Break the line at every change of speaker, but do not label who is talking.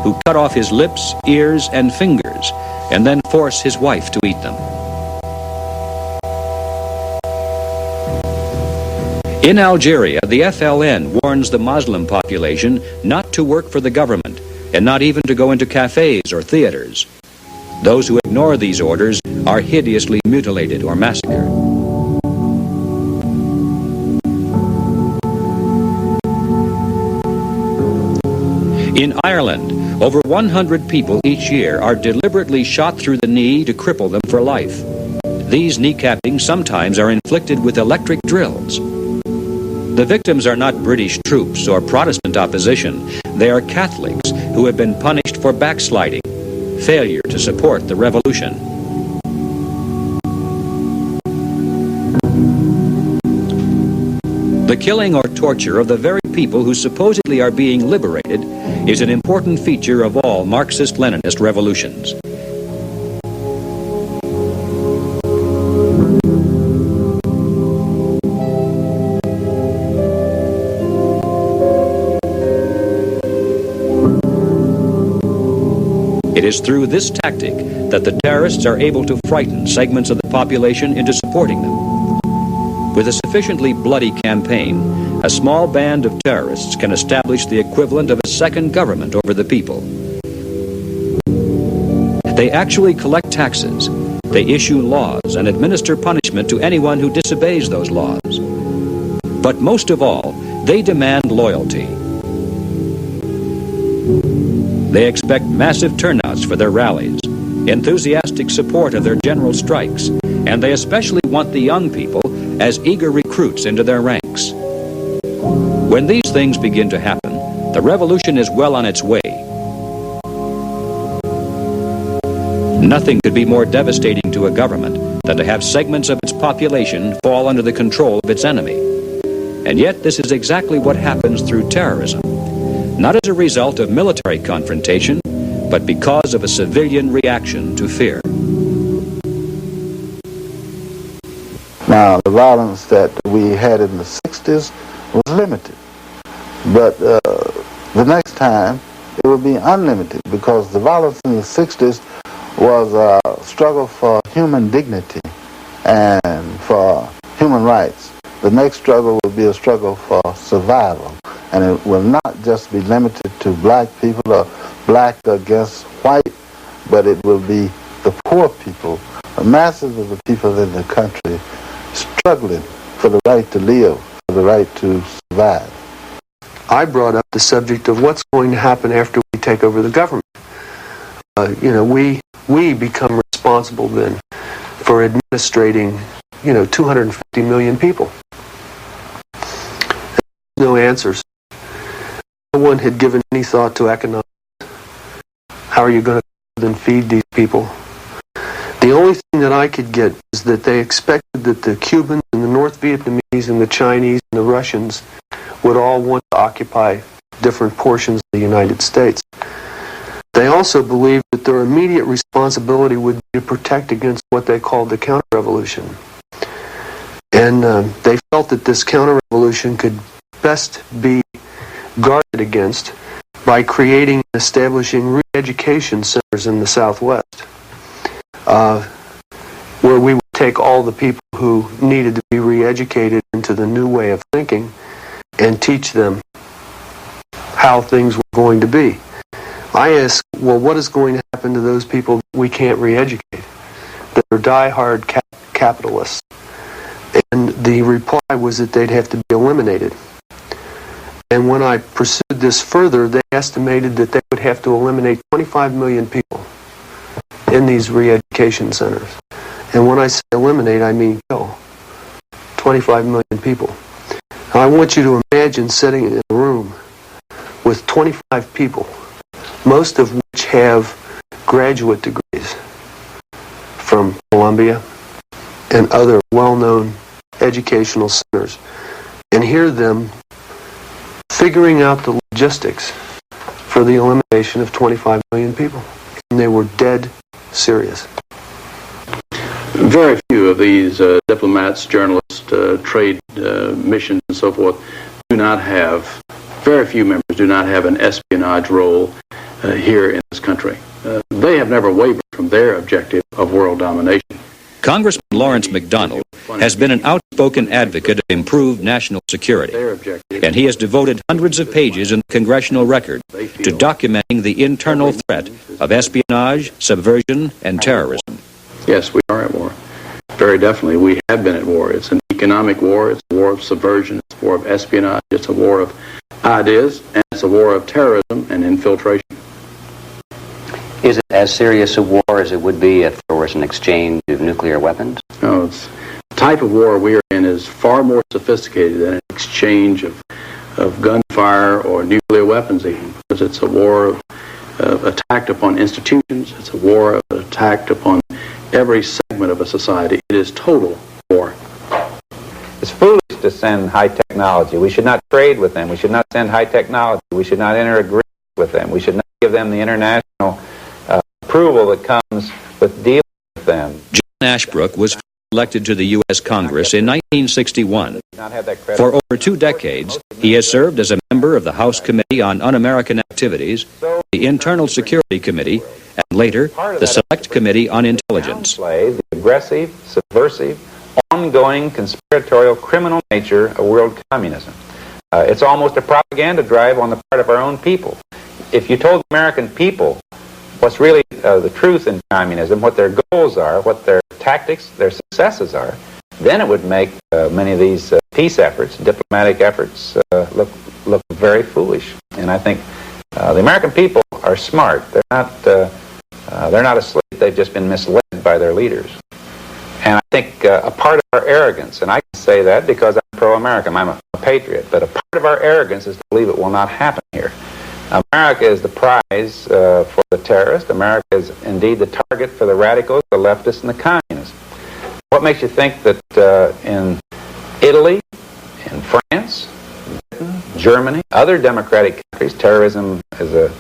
who cut off his lips, ears, and fingers, and then force his wife to eat them. In Algeria, the FLN warns the Muslim population not to work for the government and not even to go into cafes or theaters. Those who ignore these orders are hideously mutilated or massacred. In Ireland, over 100 people each year are deliberately shot through the knee to cripple them for life. These kneecappings sometimes are inflicted with electric drills. The victims are not British troops or Protestant opposition. They are Catholics who have been punished for backsliding, failure to support the revolution. The killing or torture of the very people who supposedly are being liberated is an important feature of all Marxist-Leninist revolutions. It is through this tactic that the terrorists are able to frighten segments of the population into supporting them. With a sufficiently bloody campaign, a small band of terrorists can establish the equivalent of a second government over the people. They actually collect taxes, they issue laws and administer punishment to anyone who disobeys those laws. But most of all, they demand loyalty. They expect massive turnouts for their rallies, enthusiastic support of their general strikes, and they especially want the young people as eager recruits into their ranks. When these things begin to happen, the revolution is well on its way. Nothing could be more devastating to a government than to have segments of its population fall under the control of its enemy. And yet this is exactly what happens through terrorism. Not as a result of military confrontation, but because of a civilian reaction to fear.
Now, the violence that we had in the 60s was limited. But the next time, it will be unlimited, because the violence in the 60s was a struggle for human dignity and for human rights. The next struggle will be a struggle for survival. And it will not just be limited to black people or black against white, but it will be the poor people, the masses of the people in the country struggling for the right to live, for the right to survive.
I brought up the subject of what's going to happen after we take over the government. We become responsible then for administrating, 250 million people. No answers. No one had given any thought to economics. How are you going to then feed these people? The only thing that I could get is that they expected that the Cubans and the North Vietnamese and the Chinese and the Russians would all want to occupy different portions of the United States. They also believed that their immediate responsibility would be to protect against what they called the counter-revolution. And they felt that this counter-revolution could best be guarded against by creating and establishing re-education centers in the Southwest, where we would take all the people who needed to be re-educated into the new way of thinking and teach them how things were going to be. I asked, well, what is going to happen to those people that we can't re-educate, that are die-hard capitalists? And the reply was that they'd have to be eliminated. And when I pursued this further, they estimated that they would have to eliminate 25 million people in these re-education centers. And when I say eliminate, I mean kill. 25 million people. Now, I want you to imagine sitting in a room with 25 people, most of which have graduate degrees from Columbia and other well-known educational centers, and hear them figuring out the logistics for the elimination of 25 million people. And they were dead serious.
Very few of these diplomats, journalists, trade missions and so forth very few members do not have an espionage role. here in this country. They have never wavered from their objective of world domination.
Congressman Lawrence McDonald has been an outspoken advocate of improved national security, and he has devoted hundreds of pages in the congressional record to documenting the internal threat of espionage, subversion, and terrorism.
Yes, we are at war. Very definitely, we have been at war. It's an economic war, it's a war of subversion, it's a war of espionage, it's a war of ideas, and it's a war of terrorism and infiltration.
Is it as serious a war as it would be if there was an exchange of nuclear weapons?
No, the type of war we are in is far more sophisticated than an exchange of gunfire or nuclear weapons even, because it's a war of attack upon institutions, it's a war of attack upon every segment of a society. It is total war.
It's foolish to send high technology. We should not trade with them. We should not send high technology. We should not enter agreements with them. We should not give them the international approval that comes with dealing with them.
John Ashbrook was elected to the U.S. Congress in 1961. For over 2 decades, he has served as a member of the House Committee on Un-American Activities, the Internal Security Committee, and later, the Select Committee on Intelligence.
The aggressive, subversive, ongoing, conspiratorial, criminal nature of world communism. It's almost a propaganda drive on the part of our own people. If you told the American people what's really the truth in communism, what their goals are, what their tactics, their successes are, then it would make many of these peace efforts, diplomatic efforts, look very foolish. And I think the American people are smart. They're not asleep. They've just been misled by their leaders. And I think a part of our arrogance, and I can say that because I'm pro-American, I'm a patriot, but a part of our arrogance is to believe it will not happen here. America is the prize for the terrorists. America is indeed the target for the radicals, the leftists, and the communists. What makes you think that in Italy, in France, Britain, Germany, other democratic countries, terrorism is a